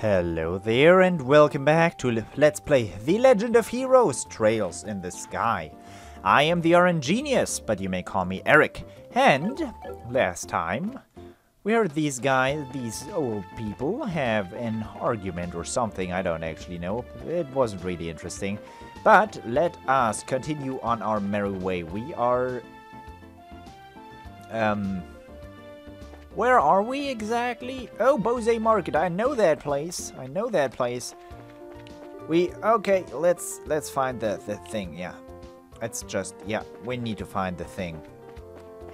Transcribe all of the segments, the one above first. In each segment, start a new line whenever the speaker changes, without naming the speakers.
Hello there and welcome back to Let's Play The Legend of Heroes Trails in the Sky. I am the RN Genius, but you may call me Eric. And last time, we heard these old people have an argument or something, I don't actually know. It wasn't really interesting. But let us continue on our merry way. We are... where are we exactly? Oh, Bose Market. I know that place. Okay, let's find the thing, yeah. We need to find the thing.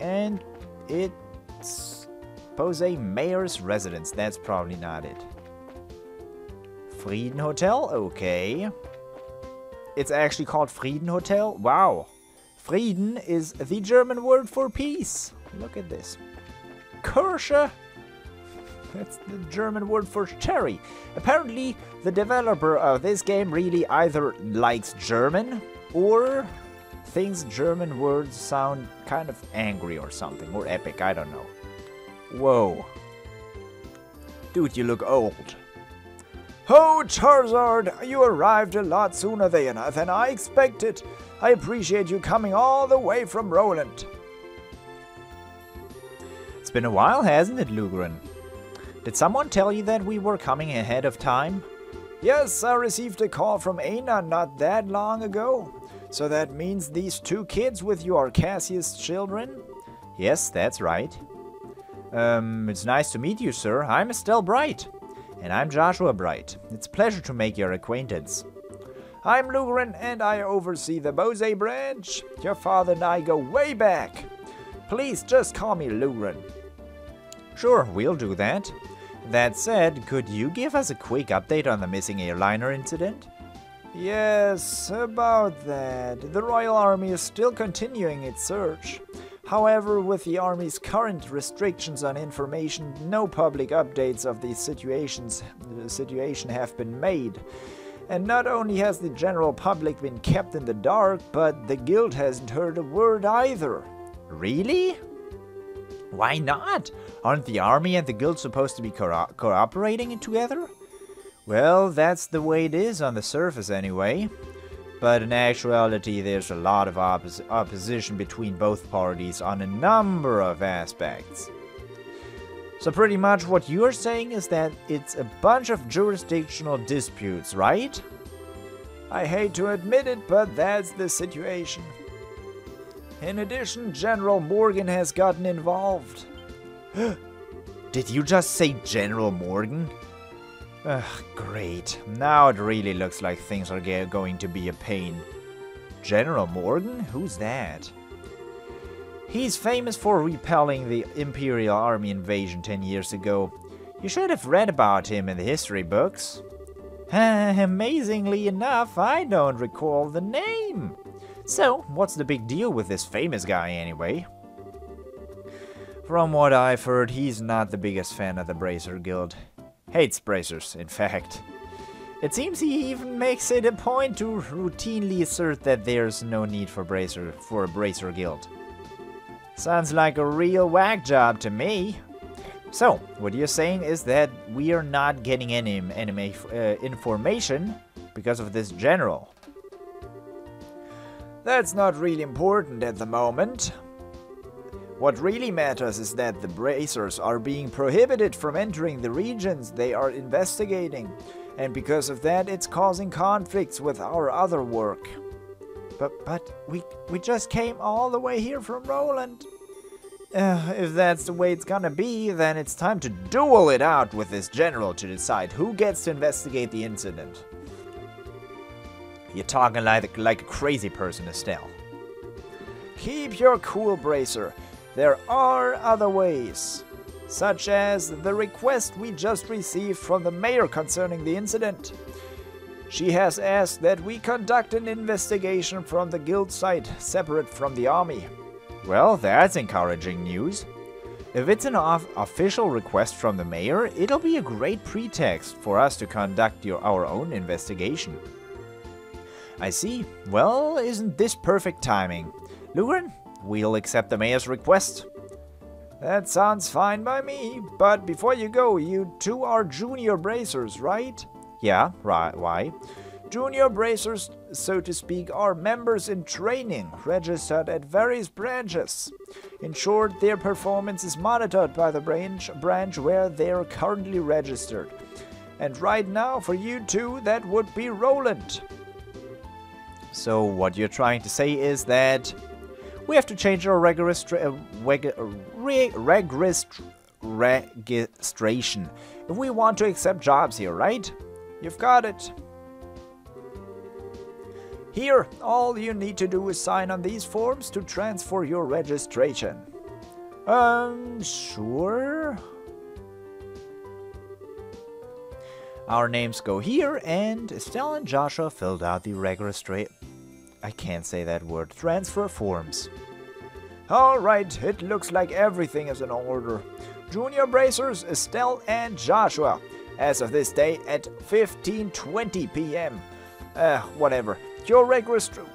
And it's Bose Mayor's residence. That's probably not it. Frieden Hotel? Okay. It's actually called Frieden Hotel? Wow. Frieden is the German word for peace. Look at this. Kirsche. That's the German word for cherry. Apparently, the developer of this game really either likes German or thinks German words sound kind of angry or something, or epic, I don't know. Whoa. Dude, you look old. Oh, Charizard, you arrived a lot sooner than I expected. I appreciate you coming all the way from Roland. It's been a while, hasn't it, Lugren? Did someone tell you that we were coming ahead of time? Yes, I received a call from Aina not that long ago. So that means these two kids with you are Cassius' children? Yes, that's right. It's nice to meet you, sir. I'm Estelle Bright. And I'm Joshua Bright. It's a pleasure to make your acquaintance. I'm Lugren, and I oversee the Bose branch. Your father and I go way back. Please just call me Lugren. Sure, we'll do that. That said, could you give us a quick update on the missing airliner incident? Yes, about that. The Royal Army is still continuing its search. However, with the Army's current restrictions on information, no public updates of the situation have been made. And not only has the general public been kept in the dark, but the Guild hasn't heard a word either. Really? Why not? Aren't the Army and the Guild supposed to be cooperating together? Well, that's the way it is on the surface anyway. But in actuality, there's a lot of opposition between both parties on a number of aspects. So pretty much what you're saying is that it's a bunch of jurisdictional disputes, right? I hate to admit it, but that's the situation. In addition, General Morgan has gotten involved. Did you just say General Morgan? Ugh, great. Now it really looks like things are going to be a pain. General Morgan? Who's that? He's famous for repelling the Imperial Army invasion 10 years ago. You should have read about him in the history books. Amazingly enough, I don't recall the name. So, what's the big deal with this famous guy anyway? From what I've heard, he's not the biggest fan of the Bracer Guild. Hates bracers, in fact. It seems he even makes it a point to routinely assert that there's no need for a Bracer Guild. Sounds like a real whack job to me. So, what you're saying is that we are not getting any information because of this general. That's not really important at the moment. What really matters is that the Bracers are being prohibited from entering the regions they are investigating, and because of that it's causing conflicts with our other work. But we just came all the way here from Roland. If that's the way it's gonna be, then it's time to duel it out with this general to decide who gets to investigate the incident. You're talking like a crazy person, Estelle. Keep your cool, Bracer. There are other ways, such as the request we just received from the mayor concerning the incident. She has asked that we conduct an investigation from the guild side, separate from the army. Well, that's encouraging news. If it's an official request from the mayor, it'll be a great pretext for us to conduct our own investigation. I see. Well, isn't this perfect timing? Lugren, we'll accept the mayor's request. That sounds fine by me. But before you go, you two are junior bracers, right? Yeah, right. Why? Junior bracers, so to speak, are members in training, registered at various branches. In short, their performance is monitored by the branch where they are currently registered. And right now, for you two, that would be Roland. So what you're trying to say is that we have to change our registration if we want to accept jobs here, right? You've got it. Here, all you need to do is sign on these forms to transfer your registration. Sure. Our names go here, and Estelle and Joshua filled out the I can't say that word. Transfer forms. Alright, it looks like everything is in order. Junior bracers, Estelle and Joshua. As of this day at 15:20 p.m. Whatever. Your registration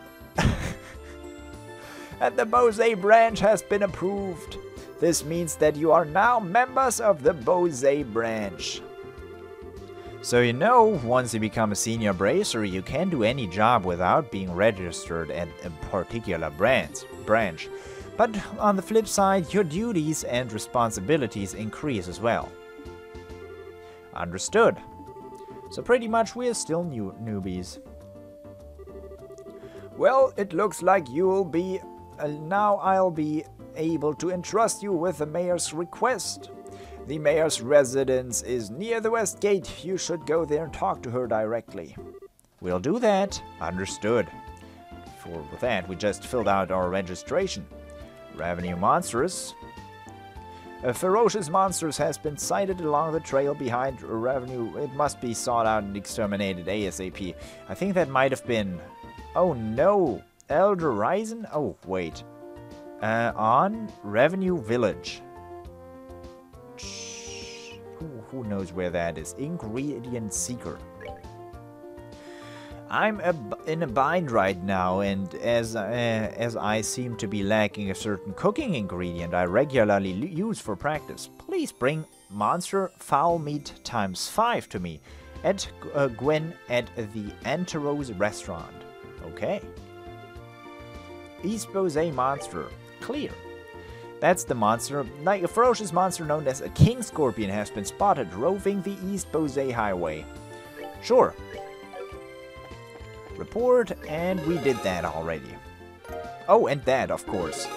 at the Bose branch has been approved. This means that you are now members of the Bose branch. So you know, once you become a senior bracer, you can do any job without being registered at a particular branch. But on the flip side, your duties and responsibilities increase as well. Understood. So pretty much we're still newbies. Well, it looks like you'll be... now I'll be able to entrust you with the mayor's request. The mayor's residence is near the west gate. You should go there and talk to her directly. We'll do that. Understood. For that, we just filled out our registration. Revenue monstrous. A ferocious monster has been sighted along the trail behind revenue. It must be sought out and exterminated ASAP. I think that might have been... Oh no! Elder Horizon? Oh, wait. On Revenue Village. Who knows where that is? Ingredient Seeker. I'm in a bind right now, and as I seem to be lacking a certain cooking ingredient I regularly use for practice, please bring monster fowl meat ×5 to me at Gwen at the Anteros restaurant. Okay. East Bose monster. Clear. That's the monster. Like a ferocious monster known as a king scorpion has been spotted roving the East Bose highway. Sure. Report, and we did that already. Oh, and that, of course.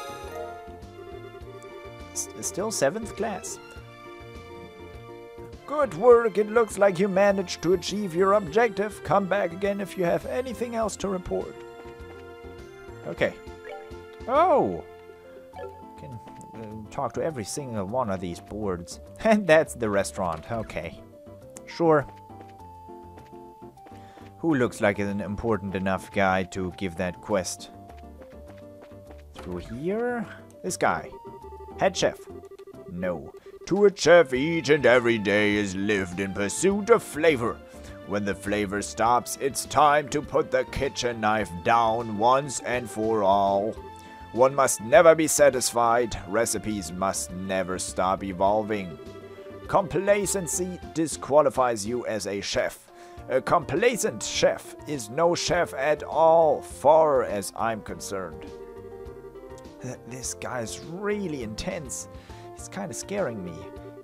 Still 7th class. Good work. It looks like you managed to achieve your objective. Come back again if you have anything else to report. Okay. Oh! Can talk to every single one of these boards. And that's the restaurant. Okay. Sure. Who looks like an important enough guy to give that quest? Through here? This guy. Head chef. No. To a chef, each and every day is lived in pursuit of flavor. When the flavor stops, it's time to put the kitchen knife down once and for all. One must never be satisfied. Recipes must never stop evolving. Complacency disqualifies you as a chef. A complacent chef is no chef at all, far as I'm concerned. This guy's really intense. He's kind of scaring me.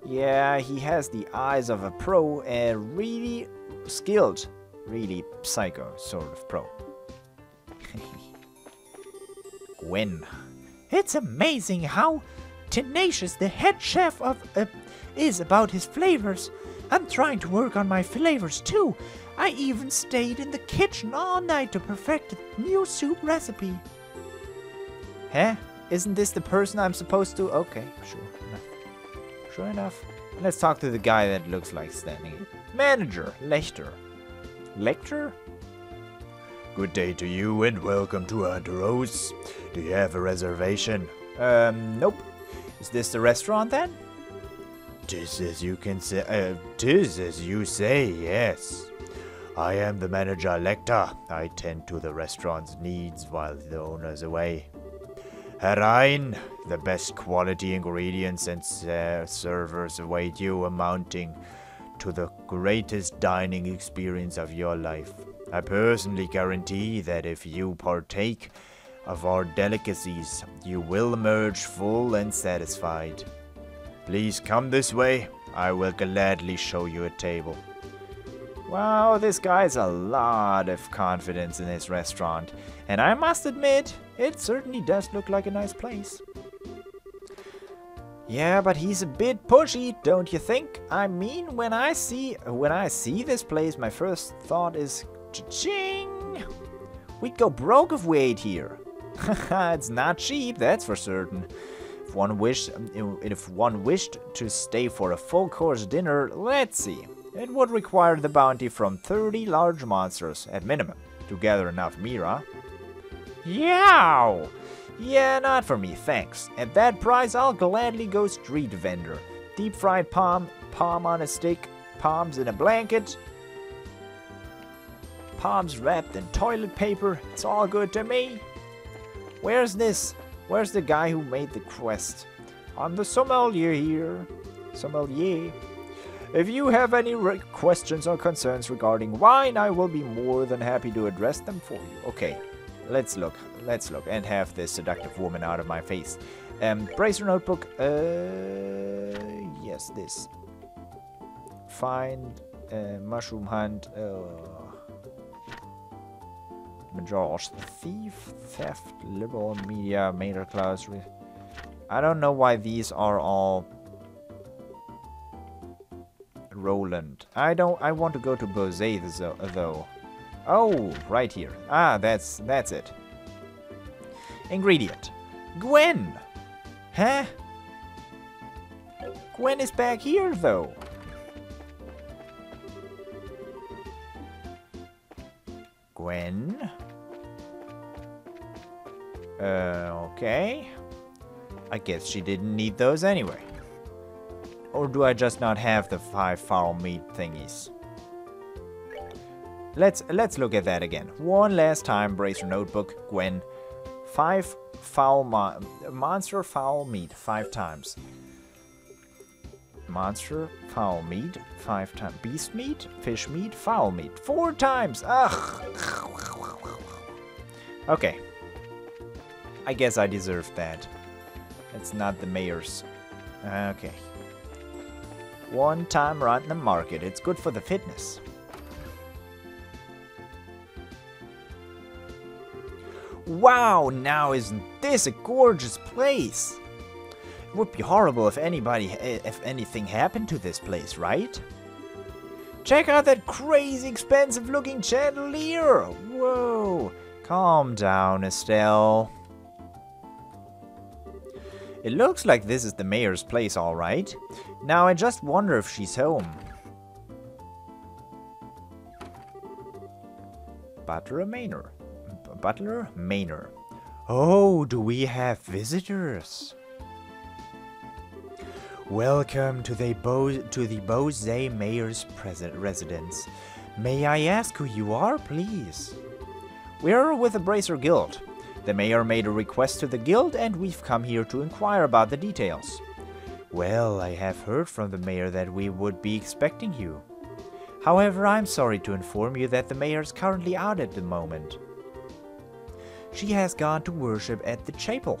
Yeah, he has the eyes of a pro, and really skilled, really psycho sort of pro. Gwen. It's amazing how tenacious the head chef is about his flavors. I'm trying to work on my flavors too. I even stayed in the kitchen all night to perfect a new soup recipe. Huh? Isn't this the person I'm supposed to... Okay, sure enough. Sure enough. Let's talk to the guy that looks like standing. Manager, Lechter. Lecter? Good day to you and welcome to Anteros. Do you have a reservation? Nope. Is this the restaurant then? Tis as you can say, tis as you say, yes. I am the manager Lecter. I tend to the restaurant's needs while the owner's away. Herein, the best quality ingredients and servers await you, amounting to the greatest dining experience of your life. I personally guarantee that if you partake of our delicacies, you will emerge full and satisfied. Please come this way. I will gladly show you a table. Wow, this guy has a lot of confidence in his restaurant, and I must admit, it certainly does look like a nice place. Yeah, but he's a bit pushy, don't you think? I mean, when I see this place, my first thought is, cha-ching! We'd go broke if we ate here. It's not cheap, that's for certain. If one wished to stay for a full-course dinner, let's see. It would require the bounty from 30 large monsters, at minimum, to gather enough mira. Yow! Yeah, not for me, thanks. At that price, I'll gladly go street vendor. Deep-fried palm on a stick, palms in a blanket, palms wrapped in toilet paper. It's all good to me. Where's the guy who made the quest? I'm the sommelier here. Sommelier. If you have any questions or concerns regarding wine, I will be more than happy to address them for you. Okay, let's look, and have this seductive woman out of my face. Bracer notebook, yes, this. Find, mushroom hunt, Major's thief, theft, liberal, media, major class. I don't know why these are all Roland. I want to go to Bose though. Oh, right here. Ah, that's it. Ingredient. Gwen. Huh? Gwen is back here though. Gwen. Okay. I guess she didn't need those anyway. Or do I just not have the 5 foul meat thingies? Let's look at that again. One last time, Bracer notebook, Gwen. 5 foul monster foul meat 5 times. Monster foul meat 5 times. Beast meat, fish meat, foul meat 4 times. Ugh. Okay. I guess I deserved that. It's not the mayor's. Okay. 1 time around the market. It's good for the fitness. Wow, now isn't this a gorgeous place? It would be horrible if anything happened to this place, right? Check out that crazy expensive looking chandelier! Whoa! Calm down, Estelle. It looks like this is the mayor's place, alright. Now I just wonder if she's home. Butler Manor. Oh, do we have visitors? Welcome to the Bose Mayor's residence. May I ask who you are, please? We're with the Bracer Guild. The mayor made a request to the guild, and we've come here to inquire about the details. Well, I have heard from the mayor that we would be expecting you. However, I'm sorry to inform you that the mayor's currently out at the moment. She has gone to worship at the chapel.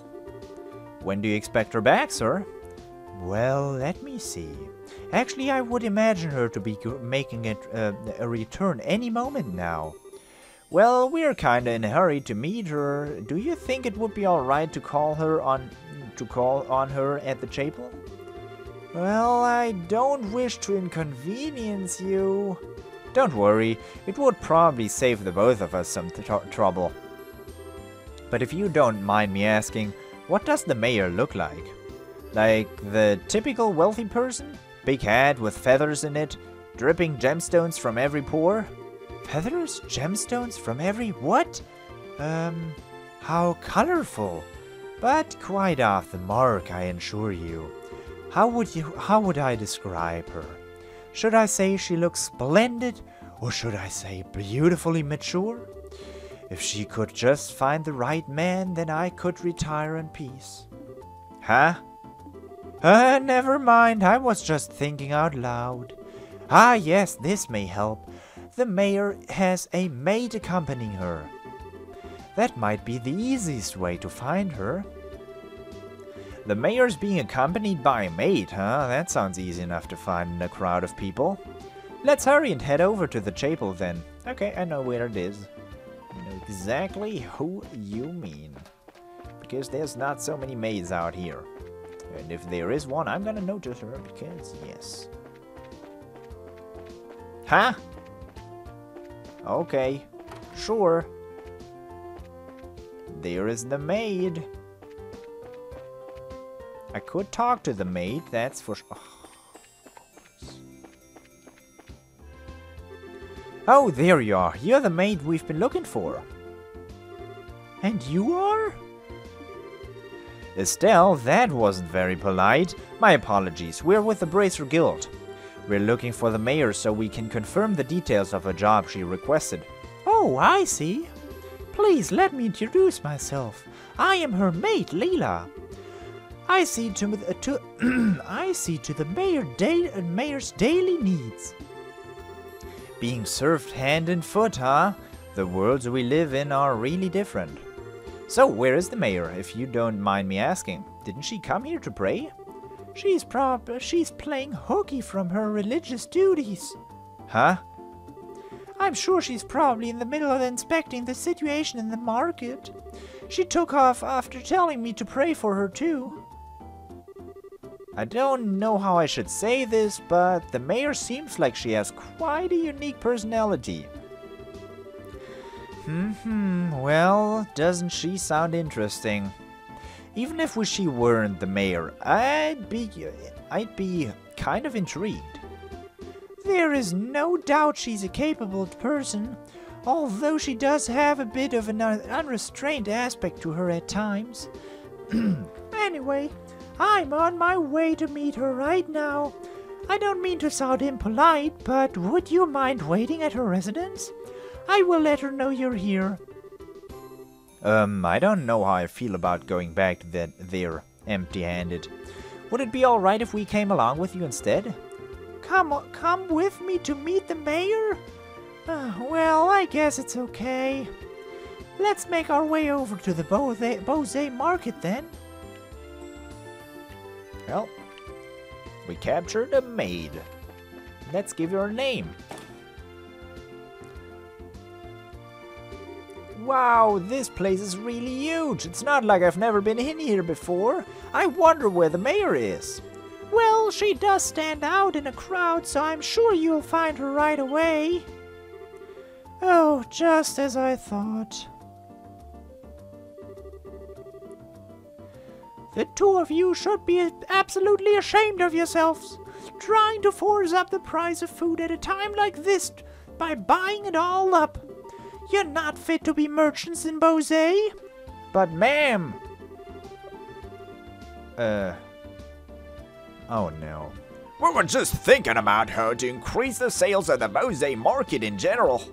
When do you expect her back, sir? Well, let me see. Actually, I would imagine her to be making a return any moment now. Well, we're kinda in a hurry to meet her. Do you think it would be alright to call on her at the chapel? Well, I don't wish to inconvenience you. Don't worry, it would probably save the both of us some trouble. But if you don't mind me asking, what does the mayor look like? Like the typical wealthy person? Big hat with feathers in it, dripping gemstones from every pore? Feathers? Gemstones from every what? How colorful. But quite off the mark, I assure you. How would I describe her? Should I say she looks splendid, or should I say beautifully mature? If she could just find the right man, then I could retire in peace. Huh? Never mind, I was just thinking out loud. Ah, yes, this may help. The mayor has a maid accompanying her. That might be the easiest way to find her. The mayor's being accompanied by a maid, huh? That sounds easy enough to find in a crowd of people. Let's hurry and head over to the chapel then. Okay, I know where it is. I know exactly who you mean. Because there's not so many maids out here. And if there is one, I'm gonna notice her because, yes. Huh? Okay, sure. There is the maid. I could talk to the maid, that's for sure. Oh, there you are. You're the maid we've been looking for. And you are? Estelle, that wasn't very polite. My apologies. We're with the Bracer Guild. We're looking for the mayor so we can confirm the details of a job she requested. Oh, I see. Please let me introduce myself. I am her maid, Leela. I see to the mayor's daily needs. Being served hand and foot, huh? The worlds we live in are really different. So, where is the mayor, if you don't mind me asking? Didn't she come here to pray? She's playing hooky from her religious duties. Huh? I'm sure she's probably in the middle of inspecting the situation in the market. She took off after telling me to pray for her too. I don't know how I should say this, but the mayor seems like she has quite a unique personality. Well, doesn't she sound interesting? Even if she weren't the mayor, I'd be kind of intrigued. There is no doubt she's a capable person, although she does have a bit of an unrestrained aspect to her at times. Anyway, I'm on my way to meet her right now. I don't mean to sound impolite, but would you mind waiting at her residence? I will let her know you're here. I don't know how I feel about going back to there empty-handed. Would it be alright if we came along with you instead? Come with me to meet the mayor? Well, I guess it's okay. Let's make our way over to the Bose market then. Well, we captured a maid. Let's give her a name. Wow, this place is really huge. It's not like I've never been in here before. I wonder where the mayor is. Well, she does stand out in a crowd, so I'm sure you'll find her right away. Oh, just as I thought. The two of you should be absolutely ashamed of yourselves, trying to force up the price of food at a time like this by buying it all up. You're not fit to be merchants in Bose. But ma'am! Oh no.
We were just thinking about how to increase the sales of the Bose market in general.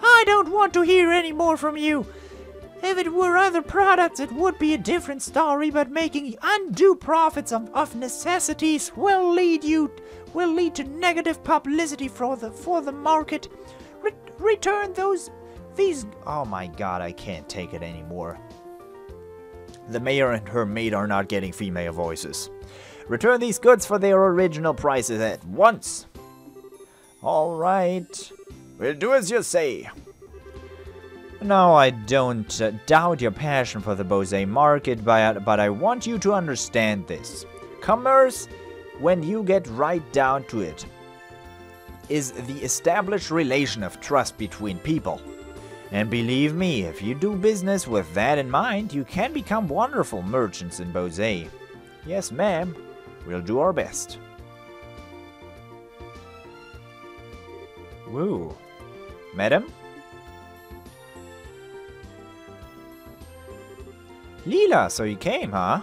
I don't want to hear any more from you. If it were other products, it would be a different story, but making undue profits of necessities will lead to negative publicity for the market. Return these. Oh my god, I can't take it anymore. The mayor and her maid are not getting female voices. Return these goods for their original prices at once. Alright.
We'll do as you say.
No, I don't doubt your passion for the Bose market, but I want you to understand this. Commerce, when you get right down to it, is the established relation of trust between people. And believe me, if you do business with that in mind, you can become wonderful merchants in Bose. Yes, ma'am. We'll do our best. Woo. Madam? Leela, so you came, huh?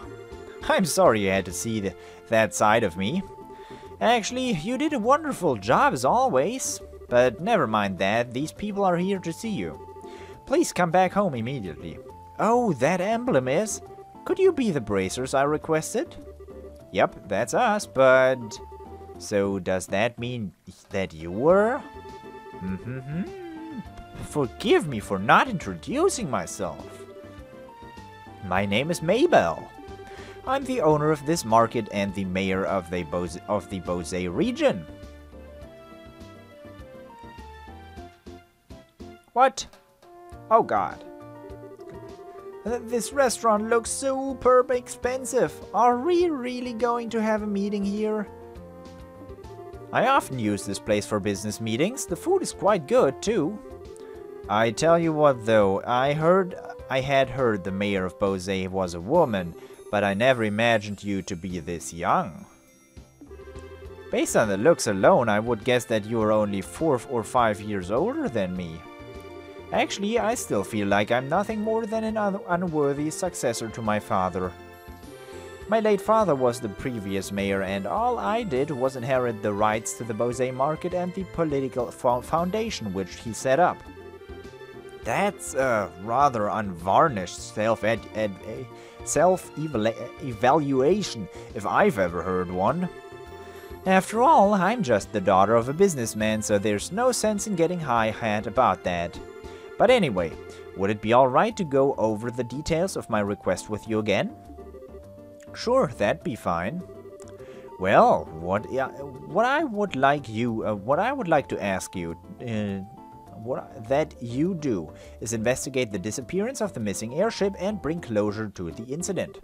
I'm sorry you had to see that side of me. Actually, you did a wonderful job as always. But never mind that, these people are here to see you. Please come back home immediately. Oh, that emblem is? Could you be the bracers I requested? Yep, that's us, but... So does that mean that you were? Forgive me for not introducing myself. My name is Maybelle. I'm the owner of this market and the mayor of the Bose region. What? Oh God. This restaurant looks superb expensive. Are we really going to have a meeting here? I often use this place for business meetings. The food is quite good too. I tell you what though, I had heard the mayor of Bose was a woman, but I never imagined you to be this young. Based on the looks alone, I would guess that you are only 4 or 5 years older than me. Actually, I still feel like I'm nothing more than an unworthy successor to my father. My late father was the previous mayor, and all I did was inherit the rights to the Bose market and the political foundation which he set up. That's a rather unvarnished self-evaluation, if I've ever heard one. After all, I'm just the daughter of a businessman, so there's no sense in getting high-hat about that. But anyway, would it be alright to go over the details of my request with you again? Sure, that'd be fine. Well, what I would like to ask you, that you do is investigate the disappearance of the missing airship and bring closure to the incident.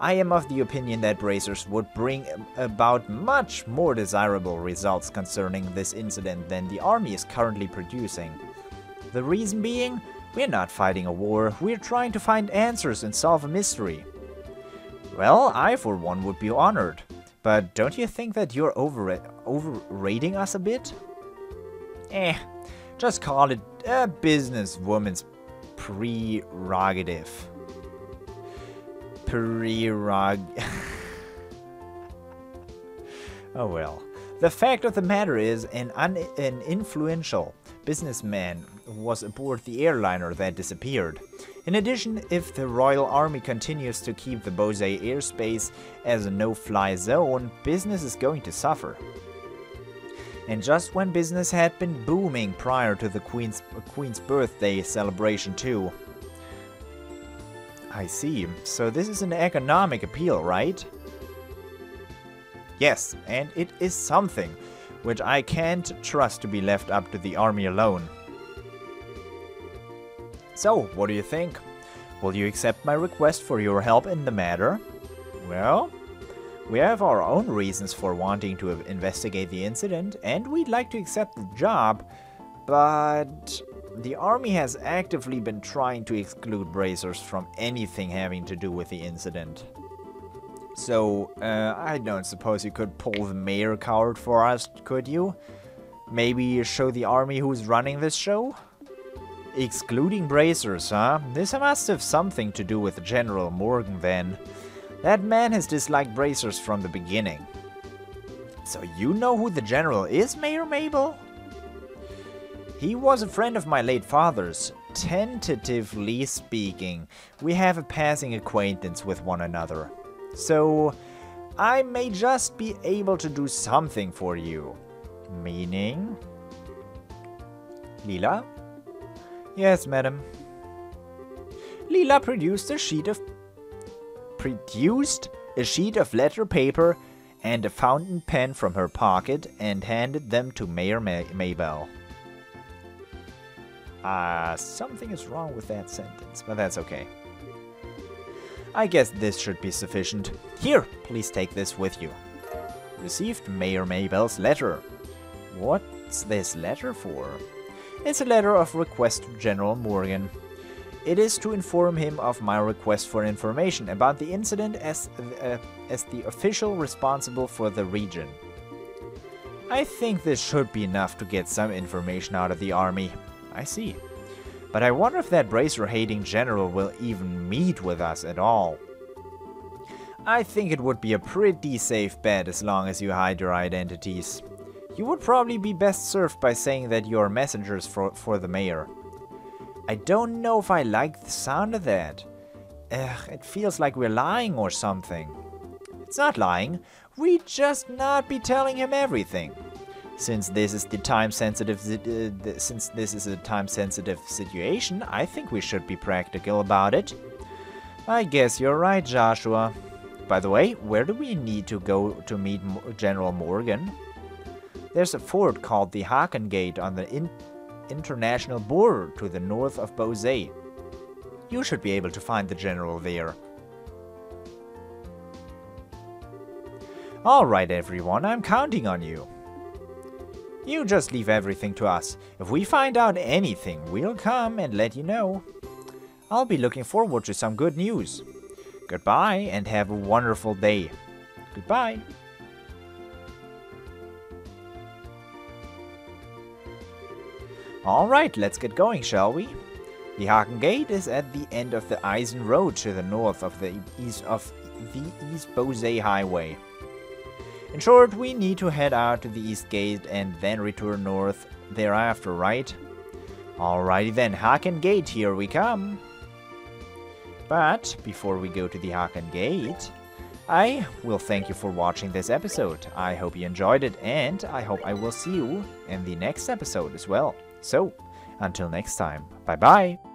I am of the opinion that bracers would bring about much more desirable results concerning this incident than the army is currently producing. The reason being, we're not fighting a war, we're trying to find answers and solve a mystery. Well, I for one would be honored, but don't you think that you're overrating us a bit? Just call it a businesswoman's prerogative. Oh well. The fact of the matter is, an influential businessman was aboard the airliner that disappeared. In addition, if the Royal Army continues to keep the Bose airspace as a no-fly zone, business is going to suffer. And just when business had been booming prior to the Queen's birthday celebration too. I see. So this is an economic appeal, right? Yes, and it is something which I can't trust to be left up to the army alone. So, what do you think? Will you accept my request for your help in the matter? Well, we have our own reasons for wanting to investigate the incident, and we'd like to accept the job, but the army has actively been trying to exclude bracers from anything having to do with the incident. So, I don't suppose you could pull the mayor card for us, could you? Maybe show the army who's running this show? Excluding bracers, huh? This must have something to do with General Morgan then. That man has disliked bracers from the beginning. So you know who the general is, Mayor Maybelle? He was a friend of my late father's. Tentatively speaking, we have a passing acquaintance with one another. So, I may just be able to do something for you. Meaning? Leela? Yes, madam. Leela produced a sheet of letter paper and a fountain pen from her pocket and handed them to Mayor Maybelle. Something is wrong with that sentence, but that's okay. I guess this should be sufficient. Here, please take this with you. Received Mayor Maybelle's letter. What's this letter for? It's a letter of request to General Morgan. It is to inform him of my request for information about the incident as the official responsible for the region. I think this should be enough to get some information out of the army. I see. But I wonder if that bracer-hating general will even meet with us at all. I think it would be a pretty safe bet as long as you hide your identities. You would probably be best served by saying that you're messengers for the mayor. I don't know if I like the sound of that. It feels like we're lying or something. It's not lying. We'd just not be telling him everything. Since this is a time-sensitive situation, I think we should be practical about it. I guess you're right, Joshua. By the way, where do we need to go to meet General Morgan? There's a fort called the Ckeck Gate on the international border to the north of Bose. You should be able to find the general there. Alright everyone, I'm counting on you. You just leave everything to us. If we find out anything, we'll come and let you know. I'll be looking forward to some good news. Goodbye and have a wonderful day. Goodbye. Alright, let's get going, shall we? The Ckeck Gate is at the end of the Eisen Road to the north of the East Bose Highway. In short, we need to head out to the East Gate and then return north thereafter, right? Alrighty then, Ckeck Gate, here we come. But before we go to the Ckeck Gate, I will thank you for watching this episode. I hope you enjoyed it, and I hope I will see you in the next episode as well. So, until next time, bye bye!